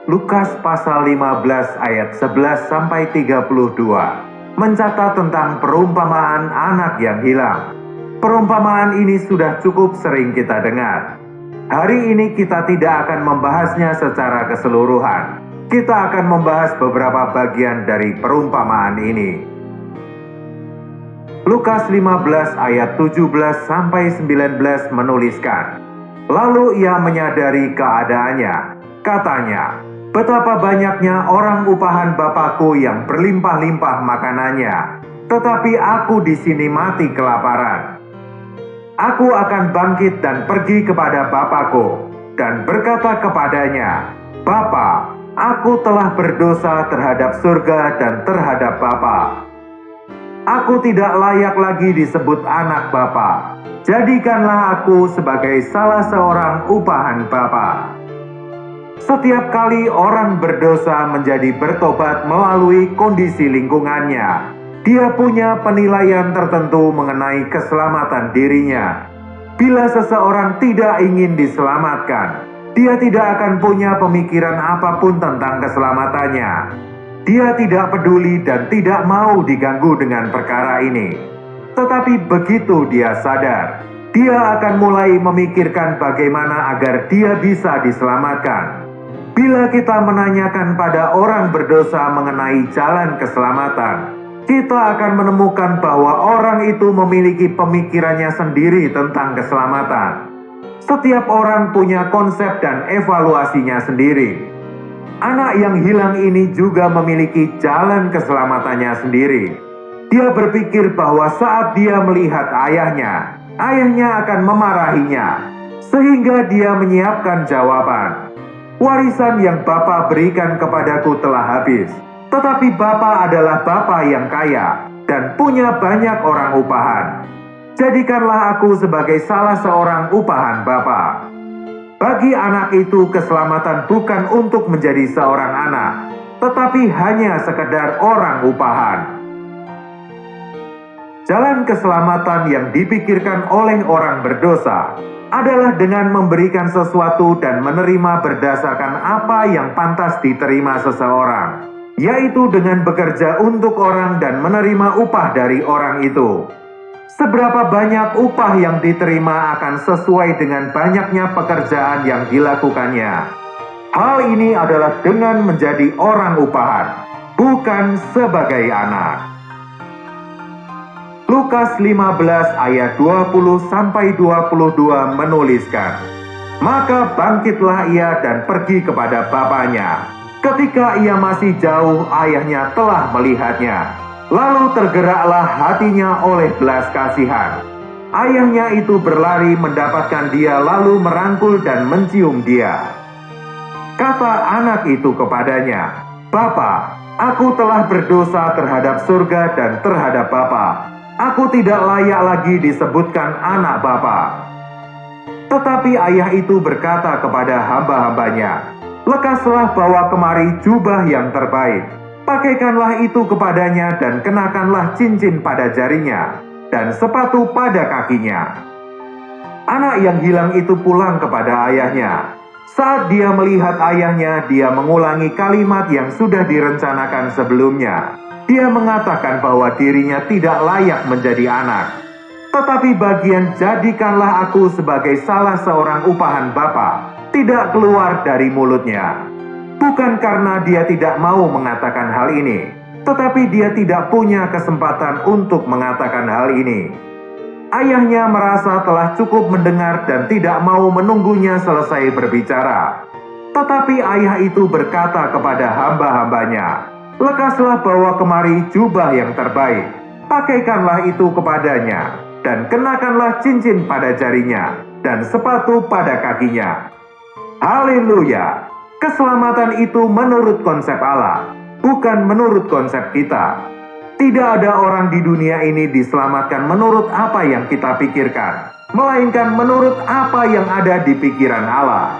Lukas pasal 15 ayat 11 sampai 32 mencatat tentang perumpamaan anak yang hilang. Perumpamaan ini sudah cukup sering kita dengar. Hari ini kita tidak akan membahasnya secara keseluruhan. Kita akan membahas beberapa bagian dari perumpamaan ini. Lukas 15 ayat 17 sampai 19 menuliskan, lalu ia menyadari keadaannya. Katanya, betapa banyaknya orang upahan Bapakku yang berlimpah-limpah makanannya, tetapi aku di sini mati kelaparan. Aku akan bangkit dan pergi kepada Bapakku dan berkata kepadanya, Bapa, aku telah berdosa terhadap surga dan terhadap Bapa. Aku tidak layak lagi disebut anak Bapa. Jadikanlah aku sebagai salah seorang upahan Bapa. Setiap kali orang berdosa menjadi bertobat melalui kondisi lingkungannya, dia punya penilaian tertentu mengenai keselamatan dirinya. Bila seseorang tidak ingin diselamatkan, dia tidak akan punya pemikiran apapun tentang keselamatannya. Dia tidak peduli dan tidak mau diganggu dengan perkara ini. Tetapi begitu dia sadar, dia akan mulai memikirkan bagaimana agar dia bisa diselamatkan. Bila kita menanyakan pada orang berdosa mengenai jalan keselamatan, kita akan menemukan bahwa orang itu memiliki pemikirannya sendiri tentang keselamatan. Setiap orang punya konsep dan evaluasinya sendiri. Anak yang hilang ini juga memiliki jalan keselamatannya sendiri. Dia berpikir bahwa saat dia melihat ayahnya akan memarahinya, sehingga dia menyiapkan jawaban. Warisan yang Bapa berikan kepadaku telah habis, tetapi Bapa adalah Bapa yang kaya dan punya banyak orang upahan. Jadikanlah aku sebagai salah seorang upahan Bapa. Bagi anak itu keselamatan bukan untuk menjadi seorang anak, tetapi hanya sekedar orang upahan. Jalan keselamatan yang dipikirkan oleh orang berdosa adalah dengan memberikan sesuatu dan menerima berdasarkan apa yang pantas diterima seseorang, yaitu dengan bekerja untuk orang dan menerima upah dari orang itu. Seberapa banyak upah yang diterima akan sesuai dengan banyaknya pekerjaan yang dilakukannya. Hal ini adalah dengan menjadi orang upahan, bukan sebagai anak. Lukas 15 ayat 20-22 menuliskan, maka bangkitlah ia dan pergi kepada bapaknya. Ketika ia masih jauh, ayahnya telah melihatnya. Lalu tergeraklah hatinya oleh belas kasihan. Ayahnya itu berlari mendapatkan dia lalu merangkul dan mencium dia. Kata anak itu kepadanya, Bapa, aku telah berdosa terhadap surga dan terhadap Bapa. Aku tidak layak lagi disebutkan anak Bapa. Tetapi ayah itu berkata kepada hamba-hambanya, lekaslah bawa kemari jubah yang terbaik. Pakaikanlah itu kepadanya dan kenakanlah cincin pada jarinya dan sepatu pada kakinya. Anak yang hilang itu pulang kepada ayahnya. Saat dia melihat ayahnya, dia mengulangi kalimat yang sudah direncanakan sebelumnya. Dia mengatakan bahwa dirinya tidak layak menjadi anak. Tetapi bagian jadikanlah aku sebagai salah seorang upahan Bapa tidak keluar dari mulutnya. Bukan karena dia tidak mau mengatakan hal ini, tetapi dia tidak punya kesempatan untuk mengatakan hal ini. Ayahnya merasa telah cukup mendengar dan tidak mau menunggunya selesai berbicara. Tetapi ayah itu berkata kepada hamba-hambanya, lekaslah bawa kemari jubah yang terbaik, pakaikanlah itu kepadanya, dan kenakanlah cincin pada jarinya, dan sepatu pada kakinya. Haleluya! Keselamatan itu menurut konsep Allah, bukan menurut konsep kita. Tidak ada orang di dunia ini diselamatkan menurut apa yang kita pikirkan, melainkan menurut apa yang ada di pikiran Allah.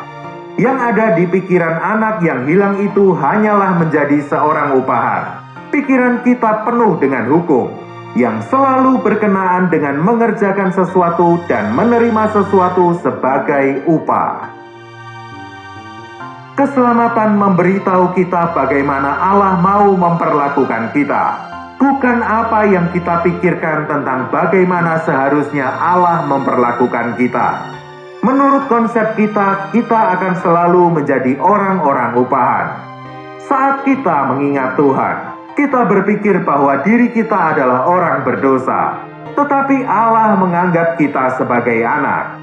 Yang ada di pikiran anak yang hilang itu hanyalah menjadi seorang upahan. Pikiran kita penuh dengan hukum, yang selalu berkenaan dengan mengerjakan sesuatu dan menerima sesuatu sebagai upah. Keselamatan memberitahu kita bagaimana Allah mau memperlakukan kita, bukan apa yang kita pikirkan tentang bagaimana seharusnya Allah memperlakukan kita. Menurut konsep kita akan selalu menjadi orang-orang upahan. Saat kita mengingat Tuhan, kita berpikir bahwa diri kita adalah orang berdosa, tetapi Allah menganggap kita sebagai anak.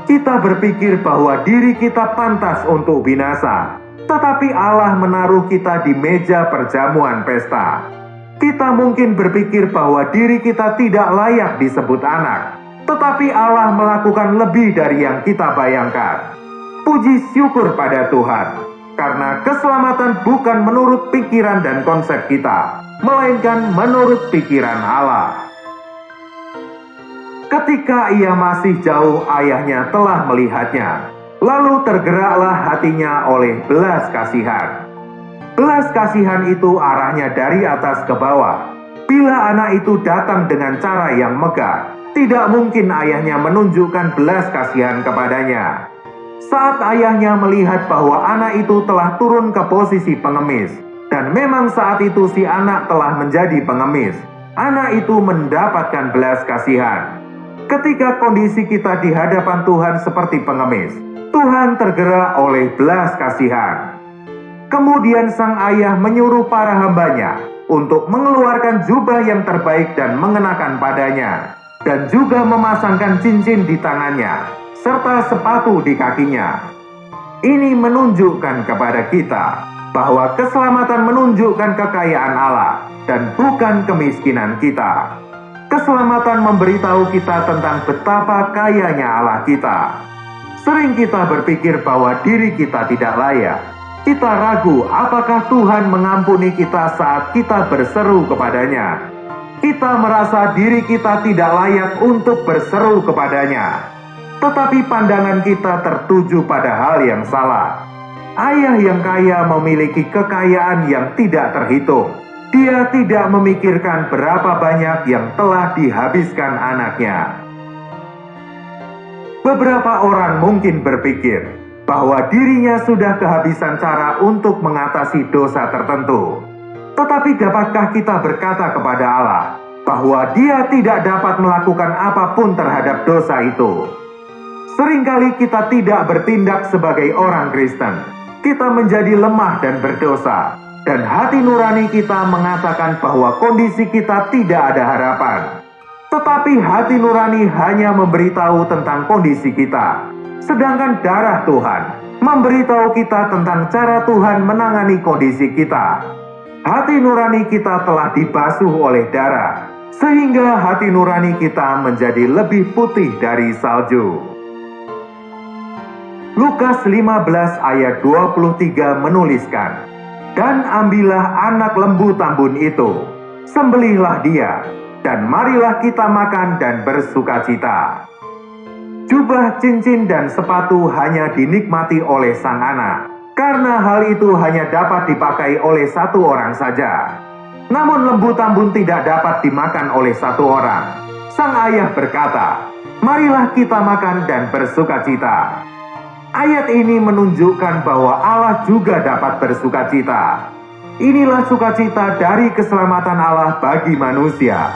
Kita berpikir bahwa diri kita pantas untuk binasa, tetapi Allah menaruh kita di meja perjamuan pesta. Kita mungkin berpikir bahwa diri kita tidak layak disebut anak, tetapi Allah melakukan lebih dari yang kita bayangkan. Puji syukur pada Tuhan, karena keselamatan bukan menurut pikiran dan konsep kita, melainkan menurut pikiran Allah. Ketika ia masih jauh, ayahnya telah melihatnya. Lalu tergeraklah hatinya oleh belas kasihan. Belas kasihan itu arahnya dari atas ke bawah. Bila anak itu datang dengan cara yang megah, tidak mungkin ayahnya menunjukkan belas kasihan kepadanya. Saat ayahnya melihat bahwa anak itu telah turun ke posisi pengemis, dan memang saat itu si anak telah menjadi pengemis, anak itu mendapatkan belas kasihan. Ketika kondisi kita di hadapan Tuhan seperti pengemis, Tuhan tergerak oleh belas kasihan. Kemudian sang ayah menyuruh para hambanya untuk mengeluarkan jubah yang terbaik dan mengenakan padanya, dan juga memasangkan cincin di tangannya, serta sepatu di kakinya. Ini menunjukkan kepada kita bahwa keselamatan menunjukkan kekayaan Allah dan bukan kemiskinan kita. Keselamatan memberitahu kita tentang betapa kayanya Allah kita. Sering kita berpikir bahwa diri kita tidak layak. Kita ragu apakah Tuhan mengampuni kita saat kita berseru kepadanya. Kita merasa diri kita tidak layak untuk berseru kepadanya. Tetapi pandangan kita tertuju pada hal yang salah. Ayah yang kaya memiliki kekayaan yang tidak terhitung. Dia tidak memikirkan berapa banyak yang telah dihabiskan anaknya. Beberapa orang mungkin berpikir bahwa dirinya sudah kehabisan cara untuk mengatasi dosa tertentu. Tetapi dapatkah kita berkata kepada Allah bahwa Dia tidak dapat melakukan apapun terhadap dosa itu? Seringkali kita tidak bertindak sebagai orang Kristen. Kita menjadi lemah dan berdosa. Dan hati nurani kita mengatakan bahwa kondisi kita tidak ada harapan. Tetapi hati nurani hanya memberitahu tentang kondisi kita. Sedangkan darah Tuhan memberitahu kita tentang cara Tuhan menangani kondisi kita. Hati nurani kita telah dibasuh oleh darah, sehingga hati nurani kita menjadi lebih putih dari salju. Lukas 15 ayat 23 menuliskan, "Dan ambillah anak lembu tambun itu, sembelihlah dia, dan marilah kita makan dan bersukacita." Jubah, cincin, dan sepatu hanya dinikmati oleh sang anak, karena hal itu hanya dapat dipakai oleh satu orang saja. Namun lembu tambun tidak dapat dimakan oleh satu orang. Sang ayah berkata, "Marilah kita makan dan bersukacita." Ayat ini menunjukkan bahwa Allah juga dapat bersukacita. Inilah sukacita dari keselamatan Allah bagi manusia.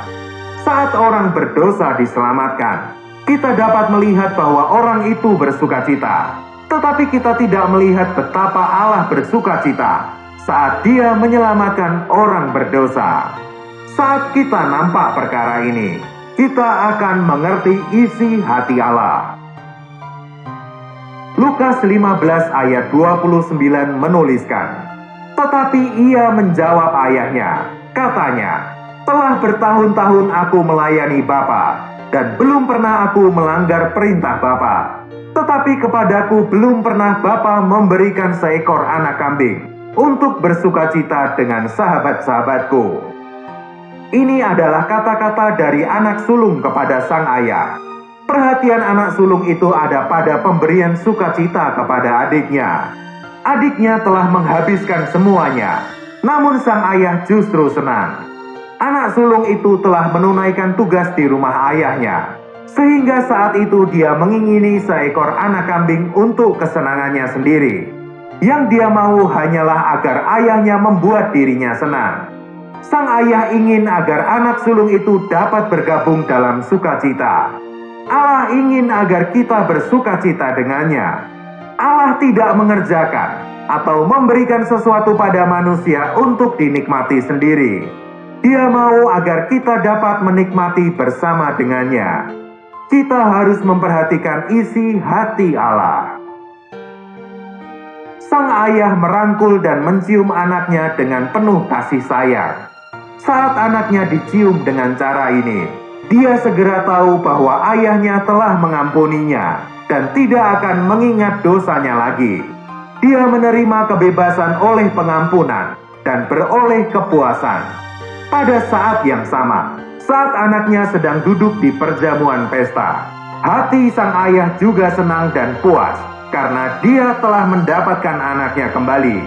Saat orang berdosa diselamatkan, kita dapat melihat bahwa orang itu bersukacita. Tetapi kita tidak melihat betapa Allah bersukacita saat Dia menyelamatkan orang berdosa. Saat kita nampak perkara ini, kita akan mengerti isi hati Allah. Lukas 15 ayat 29 menuliskan, "Tetapi ia menjawab ayahnya, katanya, 'Telah bertahun-tahun aku melayani Bapa, dan belum pernah aku melanggar perintah Bapa. Tetapi kepadaku belum pernah Bapa memberikan seekor anak kambing untuk bersukacita dengan sahabat-sahabatku.'" Ini adalah kata-kata dari anak sulung kepada sang ayah. Perhatian anak sulung itu ada pada pemberian sukacita kepada adiknya. Adiknya telah menghabiskan semuanya, namun sang ayah justru senang. Anak sulung itu telah menunaikan tugas di rumah ayahnya, sehingga saat itu dia mengingini seekor anak kambing untuk kesenangannya sendiri. Yang dia mau hanyalah agar ayahnya membuat dirinya senang. Sang ayah ingin agar anak sulung itu dapat bergabung dalam sukacita. Allah ingin agar kita bersukacita dengannya. Allah tidak mengerjakan atau memberikan sesuatu pada manusia untuk dinikmati sendiri. Dia mau agar kita dapat menikmati bersama dengannya. Kita harus memperhatikan isi hati Allah. Sang ayah merangkul dan mencium anaknya dengan penuh kasih sayang. Saat anaknya dicium dengan cara ini, dia segera tahu bahwa ayahnya telah mengampuninya dan tidak akan mengingat dosanya lagi. Dia menerima kebebasan oleh pengampunan dan beroleh kepuasan. Pada saat yang sama, saat anaknya sedang duduk di perjamuan pesta, hati sang ayah juga senang dan puas karena dia telah mendapatkan anaknya kembali.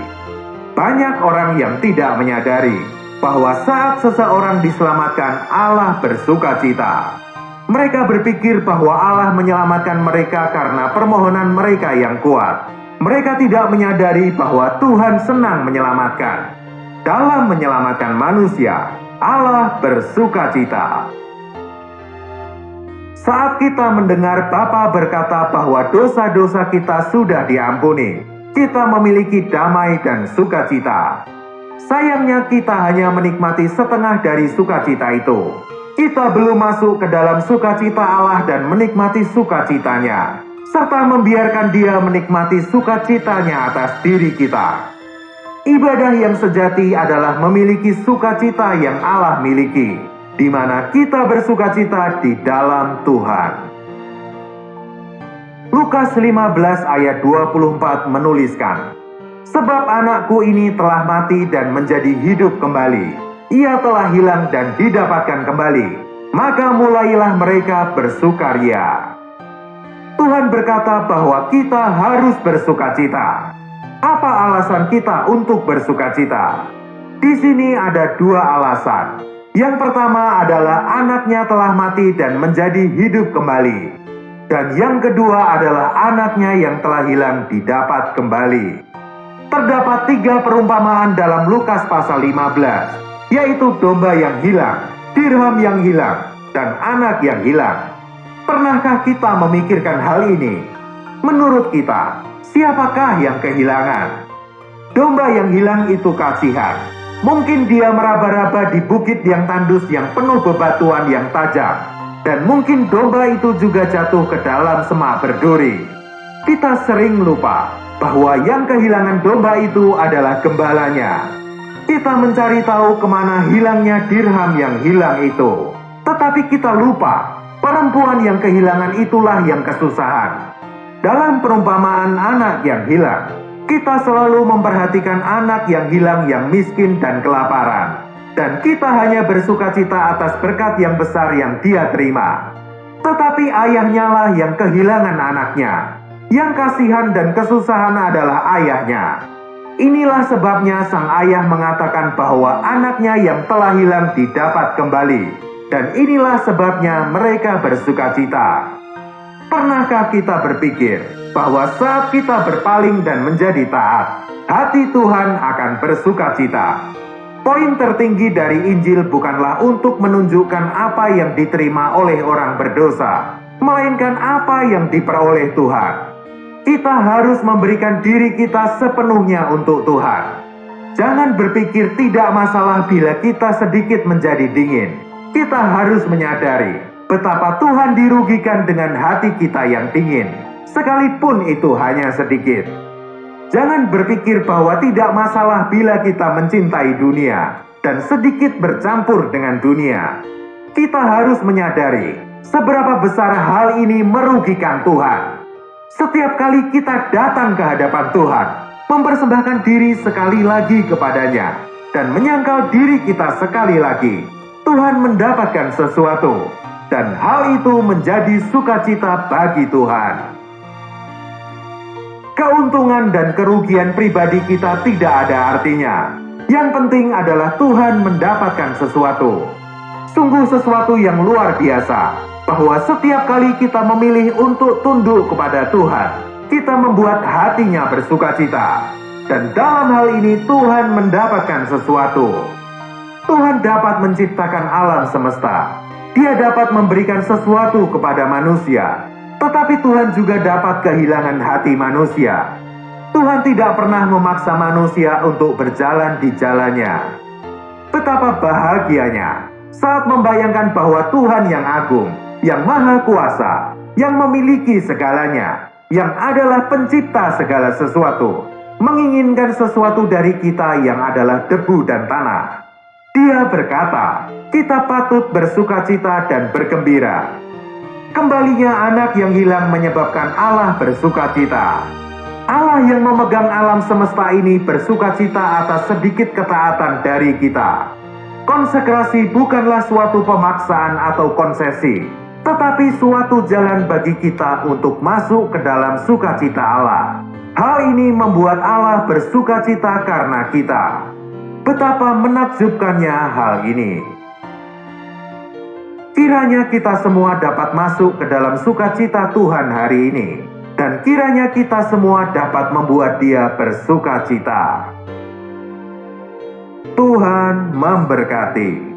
Banyak orang yang tidak menyadari bahwa saat seseorang diselamatkan, Allah bersukacita. Mereka berpikir bahwa Allah menyelamatkan mereka karena permohonan mereka yang kuat. Mereka tidak menyadari bahwa Tuhan senang menyelamatkan. Dalam menyelamatkan manusia, Allah bersukacita. Saat kita mendengar Bapa berkata bahwa dosa-dosa kita sudah diampuni, kita memiliki damai dan sukacita. Sayangnya kita hanya menikmati setengah dari sukacita itu. Kita belum masuk ke dalam sukacita Allah dan menikmati sukacitanya, serta membiarkan Dia menikmati sukacitanya atas diri kita. Ibadah yang sejati adalah memiliki sukacita yang Allah miliki, di mana kita bersukacita di dalam Tuhan. Lukas 15 ayat 24 menuliskan, "Sebab anakku ini telah mati dan menjadi hidup kembali. Ia telah hilang dan didapatkan kembali. Maka mulailah mereka bersukaria." Tuhan berkata bahwa kita harus bersukacita. Apa alasan kita untuk bersukacita? Di sini ada dua alasan. Yang pertama adalah anaknya telah mati dan menjadi hidup kembali. Dan yang kedua adalah anaknya yang telah hilang didapat kembali. Terdapat 3 perumpamaan dalam Lukas pasal 15, yaitu domba yang hilang, dirham yang hilang, dan anak yang hilang. Pernahkah kita memikirkan hal ini? Menurut kita, siapakah yang kehilangan? Domba yang hilang itu kasihan. Mungkin dia meraba-raba di bukit yang tandus yang penuh bebatuan yang tajam. Dan mungkin domba itu juga jatuh ke dalam semak berduri. Kita sering lupa bahwa yang kehilangan domba itu adalah gembalanya. Kita mencari tahu kemana hilangnya dirham yang hilang itu. Tetapi kita lupa, perempuan yang kehilangan itulah yang kesusahan. Dalam perumpamaan anak yang hilang, kita selalu memperhatikan anak yang hilang yang miskin dan kelaparan. Dan kita hanya bersukacita atas berkat yang besar yang dia terima. Tetapi ayahnya lah yang kehilangan anaknya. Yang kasihan dan kesusahan adalah ayahnya. Inilah sebabnya sang ayah mengatakan bahwa anaknya yang telah hilang didapat kembali. Dan inilah sebabnya mereka bersukacita. Pernahkah kita berpikir bahwa saat kita berpaling dan menjadi taat, hati Tuhan akan bersukacita? Poin tertinggi dari Injil bukanlah untuk menunjukkan apa yang diterima oleh orang berdosa, melainkan apa yang diperoleh Tuhan. Kita harus memberikan diri kita sepenuhnya untuk Tuhan. Jangan berpikir tidak masalah bila kita sedikit menjadi dingin. Kita harus menyadari betapa Tuhan dirugikan dengan hati kita yang dingin, sekalipun itu hanya sedikit. Jangan berpikir bahwa tidak masalah bila kita mencintai dunia dan sedikit bercampur dengan dunia. Kita harus menyadari seberapa besar hal ini merugikan Tuhan. Setiap kali kita datang ke hadapan Tuhan, mempersembahkan diri sekali lagi kepadanya, dan menyangkal diri kita sekali lagi, Tuhan mendapatkan sesuatu, dan hal itu menjadi sukacita bagi Tuhan. Keuntungan dan kerugian pribadi kita tidak ada artinya. Yang penting adalah Tuhan mendapatkan sesuatu. Sungguh sesuatu yang luar biasa, bahwa setiap kali kita memilih untuk tunduk kepada Tuhan, kita membuat hatinya bersukacita. dan dalam hal ini Tuhan mendapatkan sesuatu. Tuhan dapat menciptakan alam semesta. Dia dapat memberikan sesuatu kepada manusia, tetapi Tuhan juga dapat kehilangan hati manusia. Tuhan tidak pernah memaksa manusia untuk berjalan di jalannya. Betapa bahagianya saat membayangkan bahwa Tuhan yang agung, yang maha kuasa, yang memiliki segalanya, yang adalah pencipta segala sesuatu, menginginkan sesuatu dari kita yang adalah debu dan tanah. Dia berkata, kita patut bersukacita dan bergembira. Kembalinya anak yang hilang menyebabkan Allah bersukacita. Allah yang memegang alam semesta ini bersukacita atas sedikit ketaatan dari kita. Konsekrasi bukanlah suatu pemaksaan atau konsesi, tetapi suatu jalan bagi kita untuk masuk ke dalam sukacita Allah. Hal ini membuat Allah bersukacita karena kita. Betapa menakjubkannya hal ini. Kiranya kita semua dapat masuk ke dalam sukacita Tuhan hari ini, dan kiranya kita semua dapat membuat Dia bersukacita. Tuhan memberkati.